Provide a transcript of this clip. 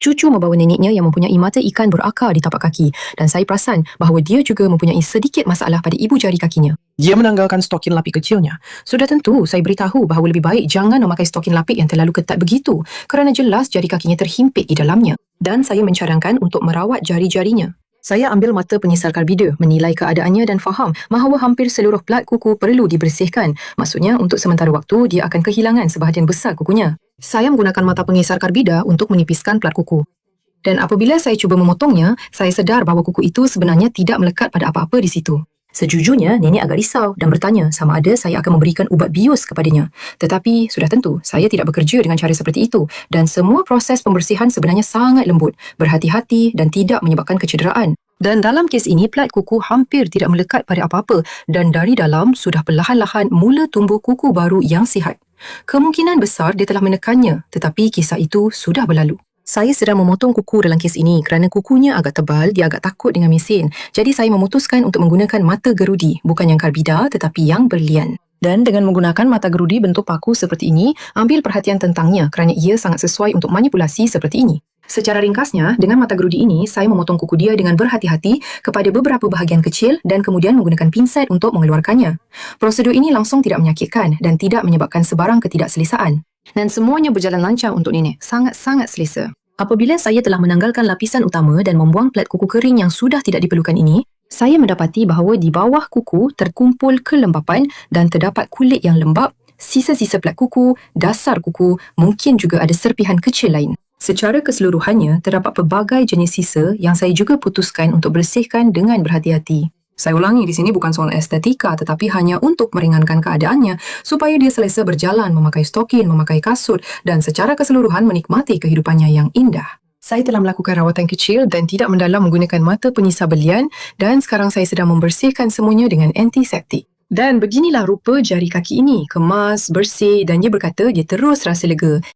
Cucu membawa neneknya yang mempunyai mata ikan berakar di tapak kaki dan saya perasan bahawa dia juga mempunyai sedikit masalah pada ibu jari kakinya. Dia menanggalkan stokin lapik kecilnya. Sudah tentu saya beritahu bahawa lebih baik jangan memakai stokin lapik yang terlalu ketat begitu kerana jelas jari kakinya terhimpit di dalamnya. Dan saya mencadangkan untuk merawat jari-jarinya. Saya ambil mata penyisar karbida, menilai keadaannya dan faham bahawa hampir seluruh plat kuku perlu dibersihkan. Maksudnya untuk sementara waktu dia akan kehilangan sebahagian besar kukunya. Saya menggunakan mata pengisar karbida untuk menipiskan plat kuku. Dan apabila saya cuba memotongnya, saya sedar bahawa kuku itu sebenarnya tidak melekat pada apa-apa di situ. Sejujurnya, nenek agak risau dan bertanya sama ada saya akan memberikan ubat bius kepadanya. Tetapi, sudah tentu, saya tidak bekerja dengan cara seperti itu dan semua proses pembersihan sebenarnya sangat lembut, berhati-hati dan tidak menyebabkan kecederaan. Dan dalam kes ini, plat kuku hampir tidak melekat pada apa-apa dan dari dalam sudah perlahan-lahan mula tumbuh kuku baru yang sihat. Kemungkinan besar dia telah menekannya, tetapi kisah itu sudah berlalu. Saya sedang memotong kuku dalam kes ini kerana kukunya agak tebal, dia agak takut dengan mesin. Jadi saya memutuskan untuk menggunakan mata gerudi, bukan yang karbida tetapi yang berlian. Dan dengan menggunakan mata gerudi bentuk paku seperti ini, ambil perhatian tentangnya kerana ia sangat sesuai untuk manipulasi seperti ini. Secara ringkasnya, dengan mata gerudi ini, saya memotong kuku dia dengan berhati-hati kepada beberapa bahagian kecil dan kemudian menggunakan pinset untuk mengeluarkannya. Prosedur ini langsung tidak menyakitkan dan tidak menyebabkan sebarang ketidakselesaan. Dan semuanya berjalan lancar untuk nenek, sangat-sangat selesa. Apabila saya telah menanggalkan lapisan utama dan membuang plat kuku kering yang sudah tidak diperlukan ini, saya mendapati bahawa di bawah kuku terkumpul kelembapan dan terdapat kulit yang lembap, sisa-sisa plat kuku, dasar kuku, mungkin juga ada serpihan kecil lain. Secara keseluruhannya, terdapat pelbagai jenis sisa yang saya juga putuskan untuk bersihkan dengan berhati-hati. Saya ulangi, di sini bukan soal estetika tetapi hanya untuk meringankan keadaannya supaya dia selesa berjalan, memakai stokin, memakai kasut dan secara keseluruhan menikmati kehidupannya yang indah. Saya telah melakukan rawatan kecil dan tidak mendalam menggunakan mata penyisar berlian dan sekarang saya sedang membersihkan semuanya dengan antiseptik. Dan beginilah rupa jari kaki ini, kemas, bersih dan dia berkata dia terus rasa lega.